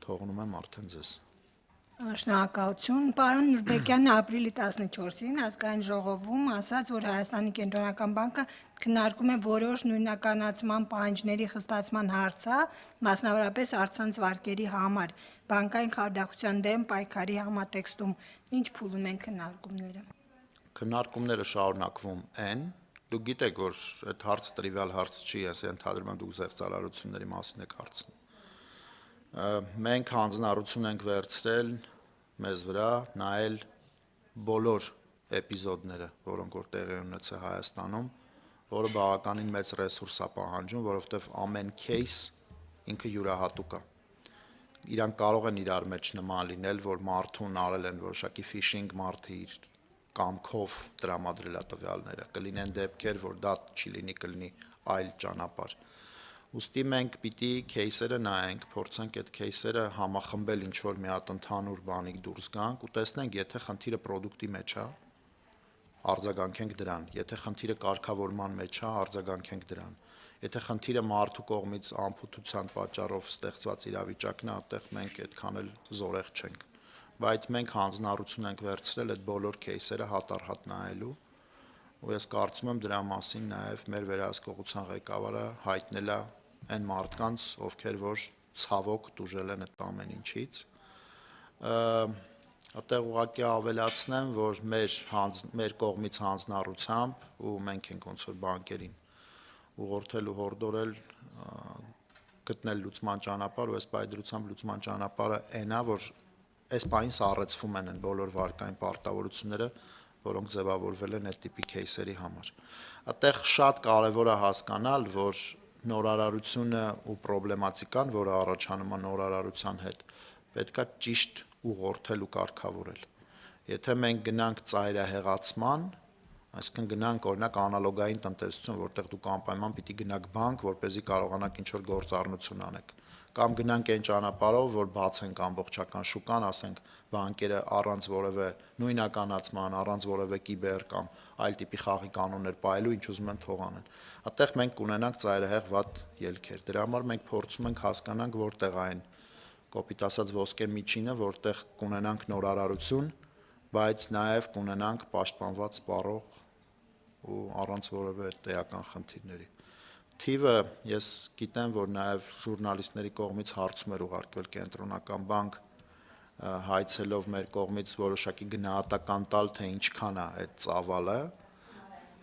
թողնում եմ արդեն ձեզ։ Շնորհակալություն, պարոն Նուրբեկյանը ապրիլի 14-ին ազգային ժողովում ասաց, որ Հայաստանի կենտրոնական բանկը քննարկում է որոշ նույնականացման պահանջների խստացման հարցը, մասնավորապես առցանց վարկերի համար, բանկային խարդախության դեմ պայքարի համատեքստում, ինչ փուլում են քննարկումները։ Քննարկումները շարունակվում են, դուք գիտեք, որ այդ հարցը տրիվիալ հարց չի, ես ենթադրում եմ դուք զեղծարարությունների մասին եք հարցնում։ Մենք հանձնառություն ենք վերցրել մեզ վրա նայել բոլոր էպիզոդները, որոնք որ տեղի ունեցել Հայաստանում, որը բավականին մեծ ռեսուրս է պահանջում, որովհետև ամեն case ինքը յուրահատուկ է։ Իրանք կարող են իրար մեջ նման լինել, որ մարդուն արել են որոշակի phishing, մարդը իր կամքով տրամադրել է տվյալները, կլինեն դեպքեր, որ դա չի լինի, կլինի այլ ճանապարհ։ Ուստի մենք պիտի кейսերը նայենք, փորձենք այդ кейսերը համախմբել ինչ-որ մի հատ ընդհանուր բանի դուրս գանք ու տեսնենք, եթե խնդիրը պրոդուկտի մեջ է, արձագանքենք դրան, եթե խնդիրը կարգավորման մեջ է, արձագանքենք դրան, եթե խնդիրը մարդու կողմից անփութության պատճառով ստեղծված իրավիճակն է, այդտեղ մենք այդքան էլ զորեղ չենք, բայց մենք հանձնառություն ենք վերցրել այդ բոլոր кейսերը հատ-առ-հատ նայելու, ու ես կարծում եմ դրա մասին նաև մեր վերահսկողության ղեկավարը հայտնել է այն մարդկանց, ովքեր որ ցավոք տուժել են այդ ամեն ինչից, այդտեղ ուղղակի ավելացնեմ, որ մեր կողմից հանձնառությամբ ու մենք ենք ոնց որ բանկերին ուղղորդել ու հորդորել գտնել լուծման ճանապարհ ու այս պայծրությամբ լուծման ճանապարհը այնա, որ այս պահին սառեցվում են բոլոր վարկային պարտավորությունները, որոնք ձևավորվել են այդ տիպի кейսերի համար։ Այդտեղ շատ կարևոր է հասկանալ, որ նորարարությունը ու պրոբլեմատիկան, որը առաջանում է նորարարության հետ, պետք է ճիշտ ուղղորդել ու կարգավորել։ Եթե մենք գնանք ծայրահեղացման, այսինքն գնանք օրինակ անալոգային տնտեսություն, որտեղ դուք անպայման պիտի գնաք բանկ, որպեսզի կարողանաք ինչ-որ գործառնություն անեք, կամ գնանք այն ճանապարհով, որ բացենք ամբողջական շուկան, ասենք բանկերը առանց որևէ նույնականացման, առանց որևէ կիբեր կամ այլ տիպի խաղի կանոններ պահելու, ինչ ուզում են թող անեն։ Այդտեղ մենք կունենանք ծայրահեղ վատ ելքեր։ Դրա համար մենք փորձում ենք հասկանանք որտեղ այն կոպիտ ասած ոսկե միջինը, որտեղ կունենանք նորարարություն, բայց նաև կունենանք պաշտպանված սպառող ու առանց որևէ տեղական խնդիրների։ Թիվը ես գիտեմ, որ նաև ժուրնալիստների կողմից հարցում էր ուղարկվել կենտրոնական բանկ, հայցելով մեր կողմից որոշակի գնահատական տալ, թե ինչքան է այդ ծավալը,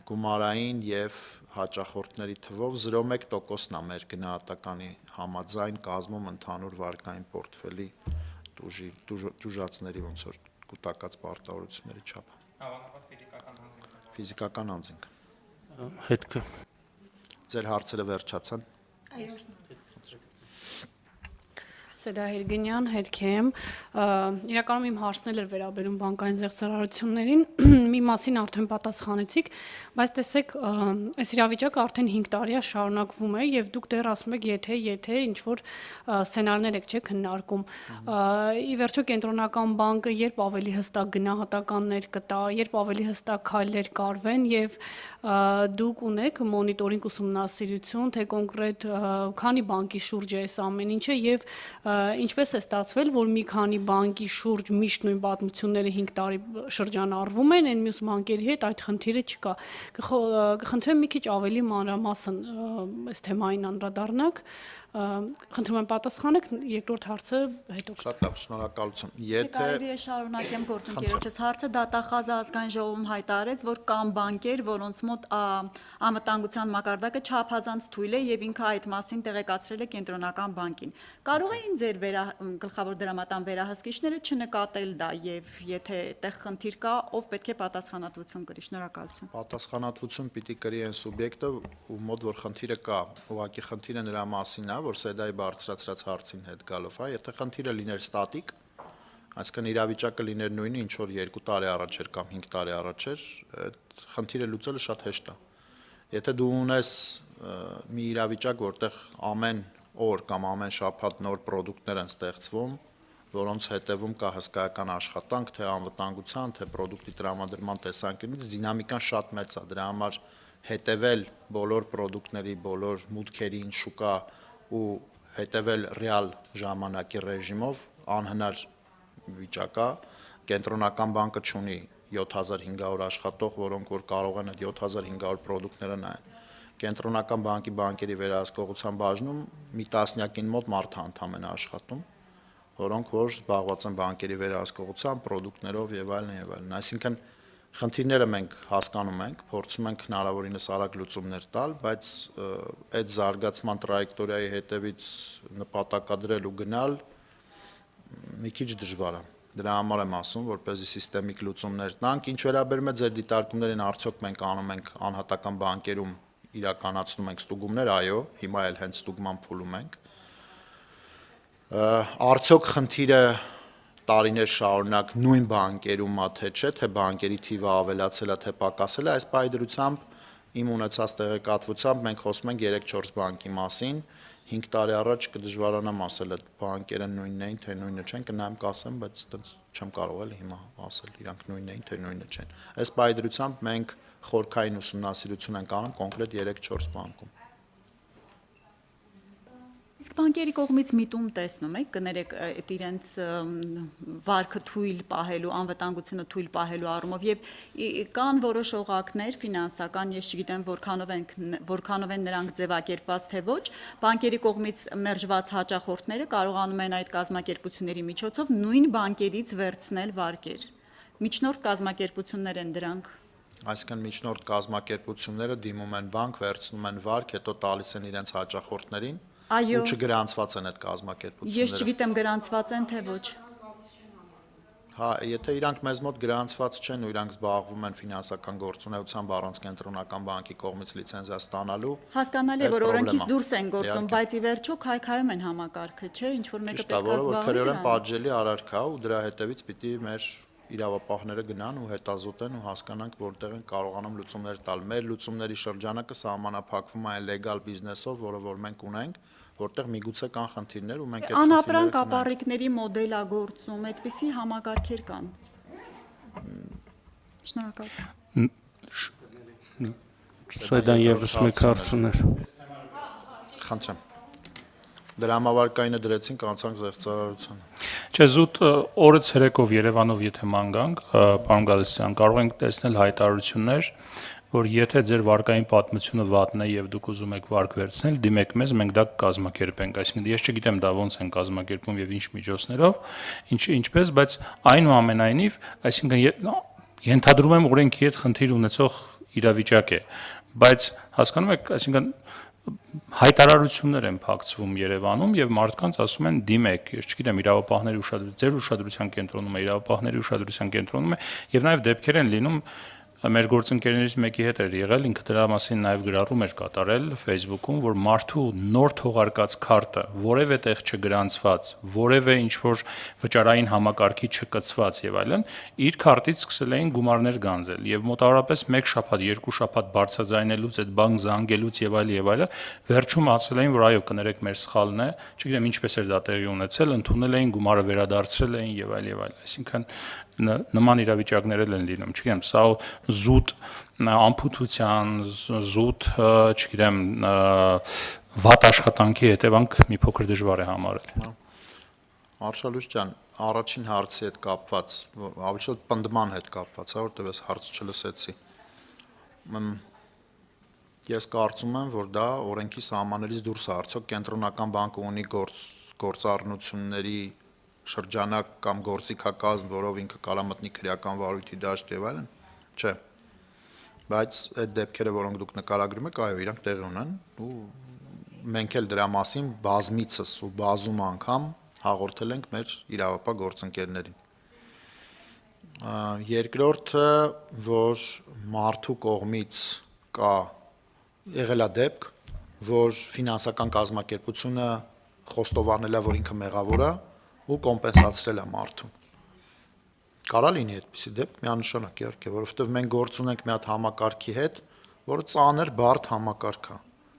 գումարային եւ հաճախորդների թվով 0.1%-ն է մեր գնահատականի համաձայն կազմում ընդհանուր վարկային պորտֆելի տուժածների ոնց որ կուտակած պարտավորությունների չափը։ Ֆիզիկական անձինք։ Հետքը։ Ձեր հարցերը վերջացան։ Այո։ Սեդա Հերգենյան, հետքեմ, իրականում իմ հարցն էր վերաբերում բանկային զեղծարարություններին, մի մասին արդեն պատասխանեցիք, բայց տեսեք, այս իրավիճակը արդեն 5 տարի է շարունակվում է եւ դուք դեռ ասում եք, եթե ինչ-որ սցենարներ եք չէ քննարկում։ Ի վերջո կենտրոնական բանկը երբ ավելի հստակ գնահատականներ կտա, երբ ավելի հստակ քայլեր կարվեն եւ դուք ունեք մոնիտորինգ ուսումնասիրություն, թե կոնկրետ քանի բանկի շուրջ է այս ամեն ինչը եւ ինչպես է ստացվել, որ մի քանի բանկի շուրջ միշտ նույն պատմությունները 5 տարի շրջանառվում են, այն մյուս բանկերի հետ այդ խնդիրը չկա։ Կխնդրեմ մի քիչ ավելի մանրամասն այս թեմային անդրադառնաք, խնդրում եմ պատասխանեք, երկրորդ հարցը հետո։ Շատ լավ, շնորհակալություն։ Կարելի է շարունակեմ գործընկերոջս հարցը, դատախազը ազգային ժողովում հայտարարեց, որ կան բանկեր, որոնց մոտ անվտանգության մակարդակը չափազանց թույլ է եւ ինքը այդ մասին տեղեկացրել է կենտրոնական բանկին։ Կարող էին ձեր գլխավոր դրամատան վերահսկիչները չնկատել դա եւ եթե այդտեղ խնդիր կա, ով պետք է պատասխանատվություն կրի։ Շնորհակալություն։ Պատասխանատվություն պիտի կրի այն սուբյեկտը, ում մոտ որ խնդիրը կա, ուղղակի խնդիրը նրա մասին է, որ սեդայի բարձրացրած հարցին հետ գալով, հա, եթե խնդիրը լիներ ստատիկ, այսինքն իրավիճակը լիներ նույնը, ինչ որ 2 տարի առաջ էր կամ 5 տարի առաջ էր, այդ խնդիրը լուծելը շատ հեշտ է։ Եթե դու ունես մի իրավիճակ, որտեղ ամեն օր կամ ամեն շաբաթ նոր պրոդուկտներ են ստեղծվում, որոնց հետևում կա հսկայական աշխատանք, թե անվտանգության, թե պրոդուկտի տրամադրման տեսանկյունից, դինամիկան շատ մեծ է, դրա համար հետևել բոլոր պրոդուկտների, բոլոր մուտքերին, շուկա ու հետևել ռեալ ժամանակի ռեժիմով անհնար վիճակ է, կենտրոնական բանկը չունի 7500 աշխատող, որոնք որ կարող են այդ 7500 պրոդուկտները նայեն։ Կենտրոնական բանկի բանկերի վերահսկողության բաժնում մի տասնյակին մոտ մարդ է ընդամենը աշխատում, որոնք որ զբաղված են բանկերի վերահսկողությամբ, պրոդուկտներով եւ այլն եւ այլն։ Այսինքն խնդիրները մենք հասկանում ենք, փորձում ենք հնարավորինս արագ լուծումներ տալ, բայց այդ զարգացման տրայեկտորիայի հետևից նպատակադրել ու գնալ մի քիչ դժվար է։ Դրա համար եմ ասում, որպեսզի սիստեմիկ լուծումներ տանք, ինչ վերաբերում է ձեր դիտարկումներին, արդյոք մենք անում ենք անհատական բանկերում իրականացնում ենք ստուգումներ, այո, հիմա էլ հենց ստուգման փուլում ենք։ Արդյոք խնդիրը տարիներ շարունակ նույն բանկերում է թե չէ, թե բանկերի թիվը ավելացել է, թե պակասել է, այս պայդրությամբ իմ ունեցած տեղեկատվությամբ մենք խոսում ենք 3-4 բանկի մասին, 5 տարի առաջ կդժվարանամ ասել այդ բանկերը նույնն էին, թե նույնը չեն, կնայեմ կասեմ, բայց այդպես չեմ կարող էլ հիմա ասել, իրանք նույնն էին, թե նույնը չեն։ Այս պայդրությամբ մենք խորքային ուսումնասիրություն ենք անում կոնկրետ 3-4 բանկում։ Իսկ բանկերի կողմից միտում տեսնում եք, կներեք այդ իրենց վարկը թույլ պահելու, անվտանգությունը թույլ պահելու առումով եւ կան որոշ օղակներ ֆինանսական, ես չգիտեմ որքանով են նրանք ձևակերպված թե ոչ, բանկերի կողմից մերժված հաճախորդները կարողանում են այդ կազմակերպությունների միջոցով նույն բանկերից վերցնել վարկեր։ Միջնորդ կազմակերպություններ են դրանք։ Այսինքն միջնորդ կազմակերպությունները դիմում են բանկ, վերցնում են վարկ, հետո տալիս են իրենց հաճախորդներին։ Այո, ու չգրանցված են այդ կազմակերպությունները։ Ես չգիտեմ գրանցված են թե ոչ։ Հա, եթե իրանք մեզ մոտ գրանցված չեն ու իրանք զբաղվում են ֆինանսական գործունեությամբ առանց կենտրոնական բանկի կողմից լիցենզիա ստանալու, հասկանալի է, որ օրենքից դուրս են գործում, բայց ի վերջո քայքայում են համակարգը, չէ, ինչ որ մեկը պետք է զբաղվի։ Քրեորեն պատժելի արարք է ու դրա հետևից պիտի մեր իրավապահները գնան ու հետազոտեն ու հասկանանք որտեղ են կարողանում լուծումներ տալ։ Մեր լուծումների շրջանակը սահմանափակվում է լեգալ բիզնեսով, որը որ մենք ունենք, որտեղ միգուցե կան խնդիրներ ու մենք այդ անապրանք ապառիկների մոդել է գործում, այդպիսի համակարգեր կան։ Շնորհակալություն։ Սայդան եւս մեկ հարցներ։ Խնդրեմ։ Դրամավարկայինը դրեցինք, անցանք զեղծարարությանը։ Չէ, զուտ օրը ցերեկով Երևանով եթե ման գանք, պարոն Գալստյան, կարող ենք տեսնել հայտարարություններ, որ եթե ձեր վարկային պատմությունը վատն է եւ դուք ուզում եք վարկ վերցնել, դիմեք մեզ, մենք դա կկազմակերպենք։ Այսինքն ես չգիտեմ դա ոնց են կազմակերպում եւ ինչ միջոցներով, ինչպես, բայց այնուամենայնիվ, այսինքն ենթադրում եմ օրենքի հետ խնդիր ունեցող իրավիճակ է, բայց հասկանում եք, այսինքն հայտարարություններ են փակցվում Երևանում եւ մարդկանց ասում են դիմեք, ես չգիտեմ իրավապահների ձեր ուշադրության կենտրոնում է, իրավապահների ուշադրության կենտրոնում է եւ նաեւ դեպքեր են լինում մեր գործընկերներից մեկի հետ էր եղել, ինքը դրա մասին նաև գրառում էր կատարել Facebook-ում, որ մարդու նոր թողարկած քարտը որևէ տեղ չգրանցված, որևէ ինչ-որ վճարային համակարգի չկցված եւ այլն, իր քարտից սկսել էին գումարներ գանձել եւ մոտավորապես 1 շաբաթ, 2 շաբաթ բարձրաձայնելուց, այդ բանկ զանգելուց եւ այլը, վերջում ասել էին, որ այո, կներեք, մեր սխալն է, չգիտեմ ինչպես էր դա տեղի ունեցել, ընդունել էին, գումարը վերադարձրել էին եւ այլ, այսինքն նման իրավիճակներ են լինում, չգիտեմ, սա զուտ ամփոփության, զուտ, չգիտեմ, վատ աշխատանքի հետևանք մի փոքր դժվար է համարել։ Արշալույս ջան, առաջին հարցի հետ կապված, ավելի պնդման հետ կապված, որտեղ ես հարց չլսեցի։ Ես կարծում եմ, որ դա օրենքի սահմաններից դուրս է, արդյոք կենտրոնական բանկը ունի գործառնությունների շրջանակ կամ գործիքակազմ, որով ինքը կարա մտնի քրեական վարույթի դաշտ եւ այլն, չէ։ Բայց այդ դեպքերը, որոնք դուք նկարագրում եք, այո, իրանք տեղի ունեն ու մենք էլ դրա մասին բազմիցս ու բազում անգամ հաղորդել ենք մեր իրավապահ գործընկերներին։ Երկրորդը, որ մարդու կողմից կա եղել է դեպք, որ ֆինանսական կազմակերպությունը խոստովանել է, որ ինքը մեղավոր է ու կոմպենսացրել է մարդուն։ Կարա լինի այդպիսի դեպք, միանշանակ իհարկե, որովհետև մենք գործ ունենք մի հատ համակարգի հետ, որը ծանր բարդ համակարգ է։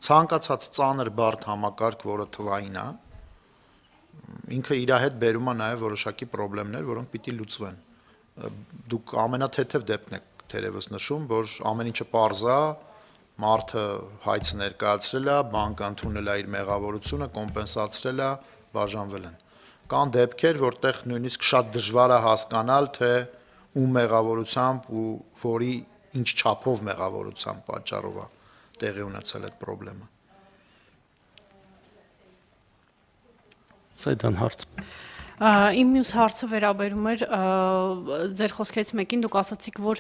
Ցանկացած ծանր բարդ համակարգ, որը թվային է, ինքը իր հետ բերում է նաև որոշակի խնդիրներ, որոնք պիտի լուծվեն։ Դուք ամենաթեթև դեպքն եք թերևս նշում, որ ամեն ինչը պարզ է, մարդը հայց ներկայացրել է, բանկը ընդունել է իր մեղավորությունը, կոմպենսացրել է, բաժանվել են։ Կան դեպքեր, որտեղ նույնիսկ շատ դժվար է հասկանալ, թե ում մեղավորությամբ ու որի ինչ չափով մեղավորությամբ պատճառով է տեղի ունեցել այդ խնդրը։ Սայդան հարց։ Իմ մյուս հարցը վերաբերում էր ձեր խոսքերից մեկին, դուք ասացիք, որ